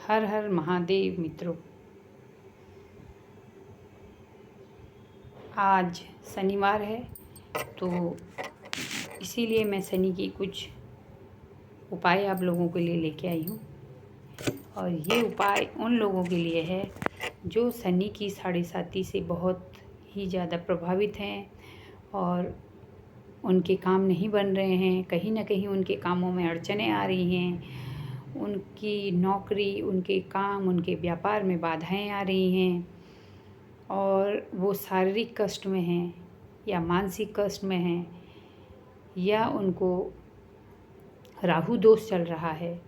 हर हर महादेव मित्रों। आज शनिवार है तो इसीलिए मैं शनि की कुछ उपाय आप लोगों के लिए लेके आई हूँ। और ये उपाय उन लोगों के लिए है जो शनि की साढ़े साती से बहुत ही ज़्यादा प्रभावित हैं और उनके काम नहीं बन रहे हैं, कहीं ना कहीं उनके कामों में अड़चनें आ रही हैं, उनकी नौकरी, उनके काम, उनके व्यापार में बाधाएं आ रही हैं और वो शारीरिक कष्ट में हैं या मानसिक कष्ट में हैं या उनको राहु दोष चल रहा है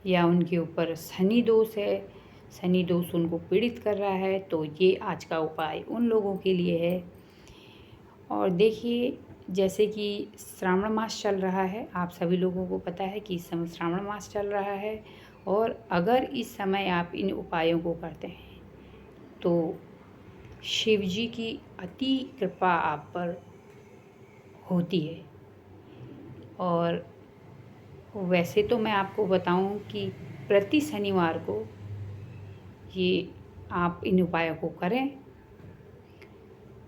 या उनके ऊपर शनि दोष है, शनि दोष उनको पीड़ित कर रहा है। तो ये आज का उपाय उन लोगों के लिए है। और देखिए, जैसे कि श्रावण मास चल रहा है, आप सभी लोगों को पता है कि इस समय श्रावण मास चल रहा है और अगर इस समय आप इन उपायों को करते हैं तो शिव जी की अति कृपा आप पर होती है। और वैसे तो मैं आपको बताऊं कि प्रति शनिवार को ये आप इन उपायों को करें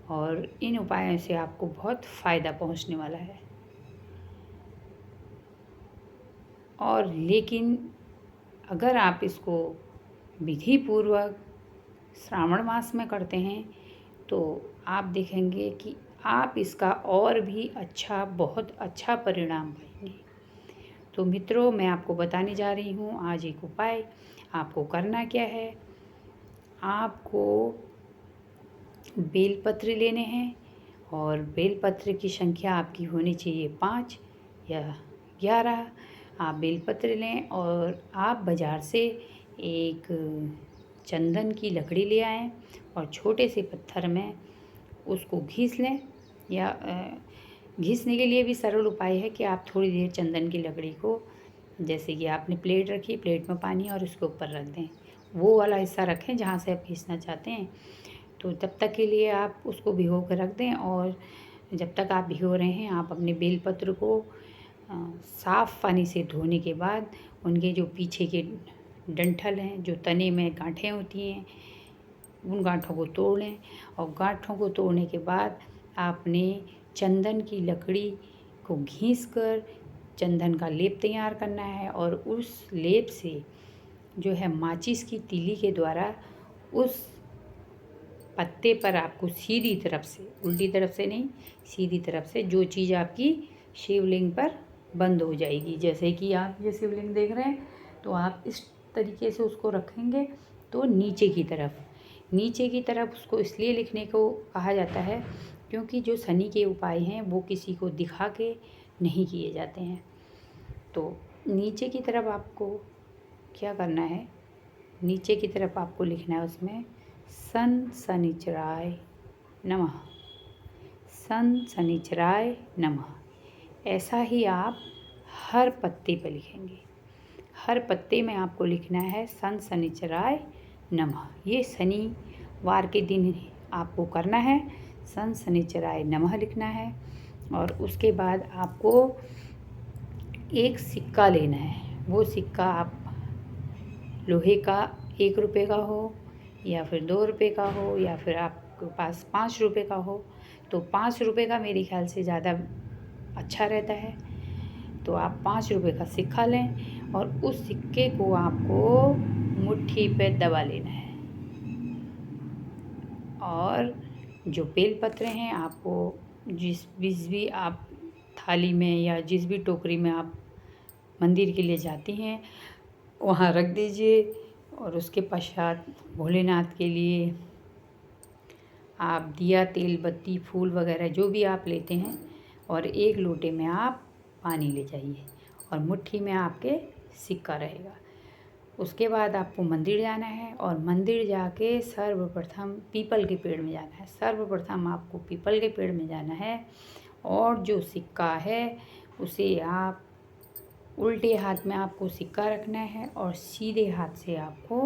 और इन उपायों से आपको बहुत फ़ायदा पहुंचने वाला है। और लेकिन अगर आप इसको विधि पूर्वक श्रावण मास में करते हैं तो आप देखेंगे कि आप इसका और भी अच्छा, बहुत अच्छा परिणाम पाएंगे। तो मित्रों, मैं आपको बताने जा रही हूँ आज एक उपाय। आपको करना क्या है, आपको बेलपत्र लेने हैं और बेलपत्र की संख्या आपकी होनी चाहिए 5 या 11। आप बेलपत्र लें और आप बाज़ार से एक चंदन की लकड़ी ले आएँ और छोटे से पत्थर में उसको घिस लें। या घिसने के लिए भी सरल उपाय है कि आप थोड़ी देर चंदन की लकड़ी को, जैसे कि आपने प्लेट रखी, प्लेट में पानी और उसके ऊपर रख दें, वो वाला हिस्सा रखें जहाँ से आप घिसना चाहते हैं। तो तब तक के लिए आप उसको भिगो कर रख दें और जब तक आप भिगो रहे हैं आप अपने बेलपत्र को साफ़ पानी से धोने के बाद उनके जो पीछे के डंठल हैं, जो तने में गांठें होती हैं, उन गांठों को तोड़ लें। और गांठों को तोड़ने के बाद आपने चंदन की लकड़ी को घिस कर चंदन का लेप तैयार करना है और उस लेप से जो है माचिस की तीली के द्वारा उस पत्ते पर आपको सीधी तरफ से, उल्टी तरफ से नहीं, सीधी तरफ से जो चीज़ आपकी शिवलिंग पर बंद हो जाएगी, जैसे कि आप ये शिवलिंग देख रहे हैं, तो आप इस तरीके से उसको रखेंगे तो नीचे की तरफ उसको इसलिए लिखने को कहा जाता है क्योंकि जो शनि के उपाय हैं वो किसी को दिखा के नहीं किए जाते हैं। तो नीचे की तरफ आपको क्या करना है, नीचे की तरफ आपको लिखना है उसमें सन शनिचराय नमः, सन शनिचराय नमः। ऐसा ही आप हर पत्ते पर लिखेंगे। हर पत्ते में आपको लिखना है सन शनिचराय नमः। ये शनिवार के दिन आपको करना है, सन शनिचराय नमः लिखना है। और उसके बाद आपको एक सिक्का लेना है। वो सिक्का आप लोहे का 1 रुपये का हो या फिर 2 रुपये का हो या फिर आपके पास 5 रुपये का हो, तो 5 रुपये का मेरे ख्याल से ज़्यादा अच्छा रहता है। तो आप 5 रुपये का सिक्का लें और उस सिक्के को आपको मुट्ठी पे दबा लेना है। और जो बेलपत्र हैं आपको जिस भी आप थाली में या जिस भी टोकरी में आप मंदिर के लिए जाती हैं वहाँ रख दीजिए। और उसके पश्चात भोलेनाथ के लिए आप दिया, तेल, बत्ती, फूल वगैरह जो भी आप लेते हैं और एक लोटे में आप पानी ले जाइए और मुट्ठी में आपके सिक्का रहेगा। उसके बाद आपको मंदिर जाना है और मंदिर जाके सर्वप्रथम पीपल के पेड़ में जाना है। सर्वप्रथम आपको पीपल के पेड़ में जाना है और जो सिक्का है उसे आप उल्टे हाथ में आपको सिक्का रखना है और सीधे हाथ से आपको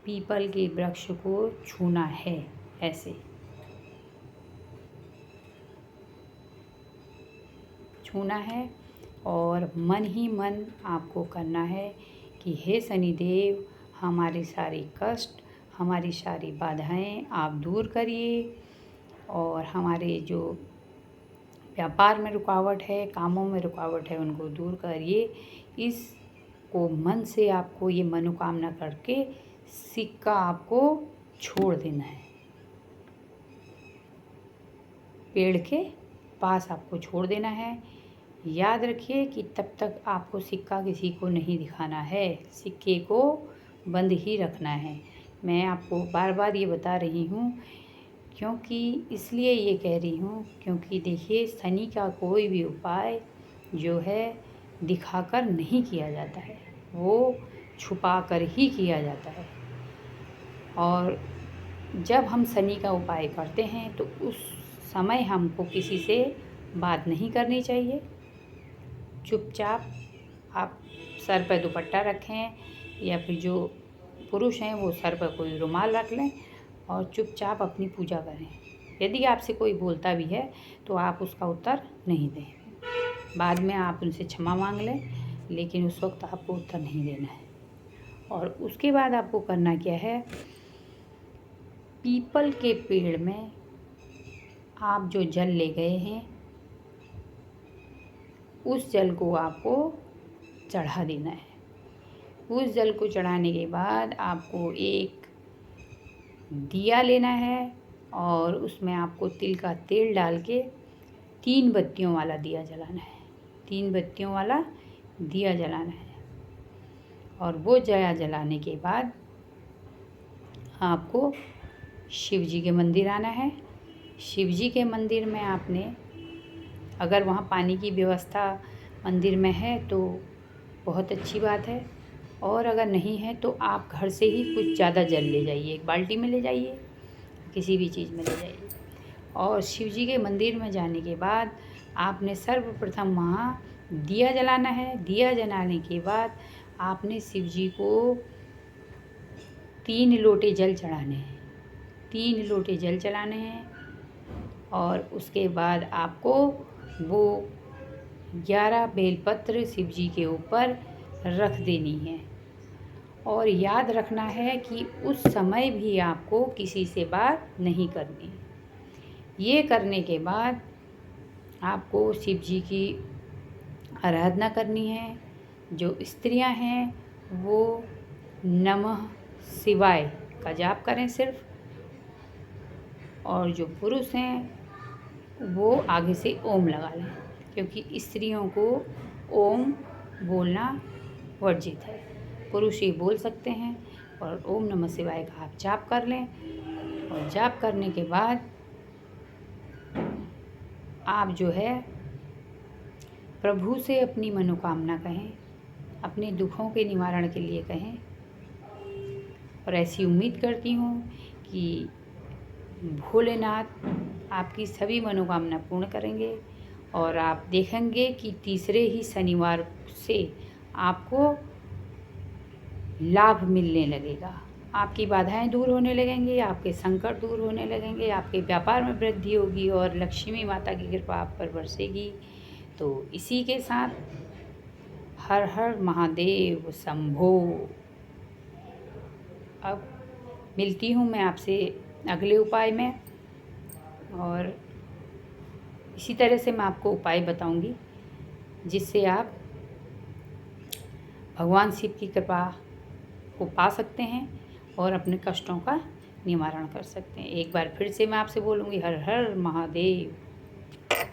पीपल के वृक्ष को छूना है, ऐसे छूना है। और मन ही मन आपको करना है कि हे शनिदेव, हमारी सारी कष्ट, हमारी सारी बाधाएं आप दूर करिए और हमारे जो व्यापार में रुकावट है, कामों में रुकावट है, उनको दूर करिए। इसको मन से आपको ये मनोकामना करके सिक्का आपको छोड़ देना है। पेड़ के पास आपको छोड़ देना है। याद रखिए कि तब तक आपको सिक्का किसी को नहीं दिखाना है, सिक्के को बंद ही रखना है। मैं आपको बार बार ये बता रही हूँ क्योंकि इसलिए ये कह रही हूँ क्योंकि देखिए शनि का कोई भी उपाय जो है दिखाकर नहीं किया जाता है, वो छुपा कर ही किया जाता है। और जब हम शनि का उपाय करते हैं तो उस समय हमको किसी से बात नहीं करनी चाहिए। चुपचाप आप सर पर दुपट्टा रखें या फिर जो पुरुष हैं वो सर पर कोई रुमाल रख लें और चुपचाप अपनी पूजा करें। यदि आपसे कोई बोलता भी है तो आप उसका उत्तर नहीं दें। बाद में आप उनसे क्षमा मांग लें, लेकिन उस वक्त आपको उत्तर नहीं देना है। और उसके बाद आपको करना क्या है, पीपल के पेड़ में आप जो जल ले गए हैं उस जल को आपको चढ़ा देना है। उस जल को चढ़ाने के बाद आपको एक दिया लेना है और उसमें आपको तिल का तेल डाल के 3 बत्तियों वाला दिया जलाना है। 3 बत्तियों वाला दिया जलाना है और वो दिया जलाने के बाद आपको शिव जी के मंदिर आना है। शिव जी के मंदिर में आपने, अगर वहाँ पानी की व्यवस्था मंदिर में है तो बहुत अच्छी बात है, और अगर नहीं है तो आप घर से ही कुछ ज़्यादा जल ले जाइए, एक बाल्टी में ले जाइए, किसी भी चीज़ में ले जाइए। और शिव जी के मंदिर में जाने के बाद आपने सर्वप्रथम वहाँ दिया जलाना है। दिया जलाने के बाद आपने शिव जी को 3 लोटे जल चढ़ाने हैं। 3 लोटे जल चढ़ाने हैं और उसके बाद आपको वो 11 बेलपत्र शिव जी के ऊपर रख देनी है। और याद रखना है कि उस समय भी आपको किसी से बात नहीं करनी। ये करने के बाद आपको शिव जी की आराधना करनी है। जो स्त्रियां हैं वो नमः शिवाय का जाप करें सिर्फ, और जो पुरुष हैं वो आगे से ओम लगा लें, क्योंकि स्त्रियों को ओम बोलना वर्जित है। पुरुष ही बोल सकते हैं। और ओम नमः शिवाय का आप जाप कर लें और जाप करने के बाद आप जो है प्रभु से अपनी मनोकामना कहें, अपने दुखों के निवारण के लिए कहें। और ऐसी उम्मीद करती हूँ कि भोलेनाथ आपकी सभी मनोकामना पूर्ण करेंगे और आप देखेंगे कि तीसरे ही शनिवार से आपको लाभ मिलने लगेगा। आपकी बाधाएं दूर होने लगेंगी, आपके संकट दूर होने लगेंगे, आपके व्यापार में वृद्धि होगी और लक्ष्मी माता की कृपा आप पर बरसेगी। तो इसी के साथ हर हर महादेव शंभो। अब मिलती हूँ मैं आपसे अगले उपाय में, और इसी तरह से मैं आपको उपाय बताऊंगी जिससे आप भगवान शिव की कृपा को पा सकते हैं और अपने कष्टों का निवारण कर सकते हैं। एक बार फिर से मैं आपसे बोलूँगी, हर हर महादेव।